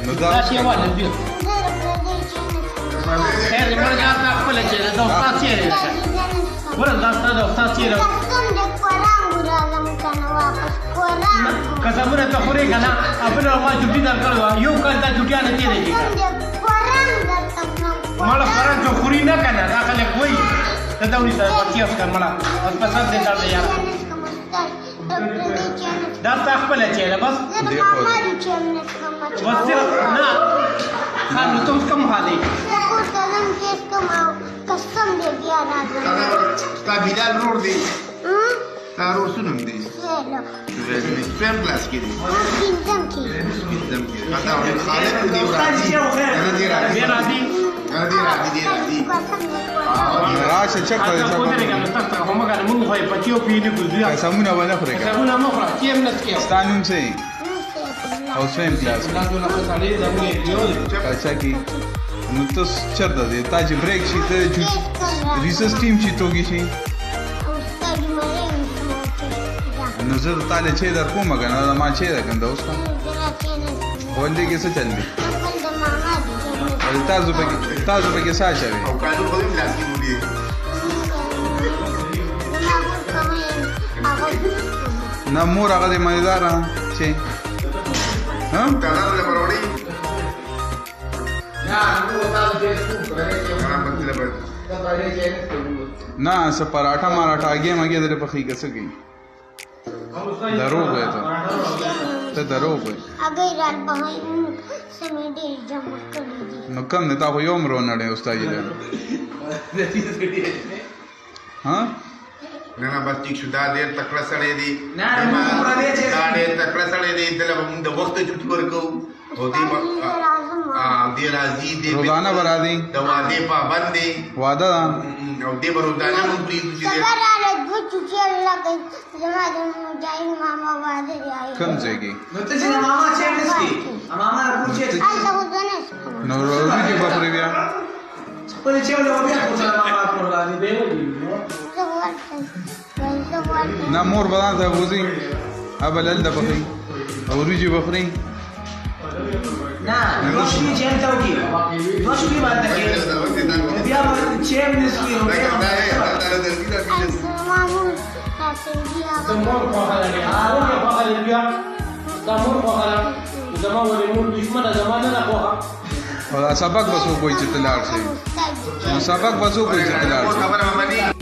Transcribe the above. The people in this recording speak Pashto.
نو دا دا شی وانه دی خیر مرګ تا خپل چې دا استاد چیرې ورته دا استاد چیرې کسبونه ته خوري کنه خپل ما جوړی درکړو یو کال دا جوړیا نه کیږي مالا قرآن جو خوري نه کنه دا خلک وایي ته دا ونی سره پاتیاس کړه مالا اوس پسند دې کړل یار دا تا خپل چیرې بس بس نه خان ته اوس کوم حالي تا بلال رور دی تا رور سنم دی سپیم کلاس کې دی پتا وړي خالد دی ورادي راځي راشه چکه دا په دې کې نو تاسو هم غواړم موږ هي پچیو پیډي ګوزیا سمونه ولا خوري سمونه مو خورا کیم نه کې ستانون سي او سپیم کلاس دا ټول خو سړی زموږ یو اچھا کی نو تاسو چرته دی تا چې بریک شي ته ریسس ټیم چې توګی شي نو زه تعالی چې در کومه کنه ما چې در کنده اوس ولې کې څه چل دی تاسو په کې څه چوي او قانون خو دې لاس کې دی نه مور هغه دې مېدار چې ها قانون له پروړي نه څه پراټا ماراټا اگے مګې درې په خې کسه گئی دروغ ہے ته دروغ ہے اگر رات بهای سمیډي جمع کړی نو کم نه تا خو یو مرو نړې استاد یې ها نه بس ټیک شو دا ډېر تکړه سړی دی نه دا ډېر تکړه سړی دی دله موږ د وخت چټ ورکو او دې راځي دې روزانه برا دي د واده پابند دی وعده او دې روزانه موږ پریږدو چې سره د چوچې لګي زما د مجاهد ماما واده دی کم ځایږي نو ته چې ماما چې نسکی ماما پوښتې الله خدانه نو روزي کې بپری بیا خپل چې له بیا خو ماما پرګانی دی نه مور بدان ته وځي ابل ال د بخري او روزي بخري نه روشنی چې ته وکی روشنی باندې کې بیا چې نسکی نو زمور خو خلک هغه خو خلک بیا زمور خو خلک زمو ولې مور دښمنه زمانه نه خوخه او سبق بسو کوئی چې تلار شي سبق بسو کوئی چې تلار شي خبره باندې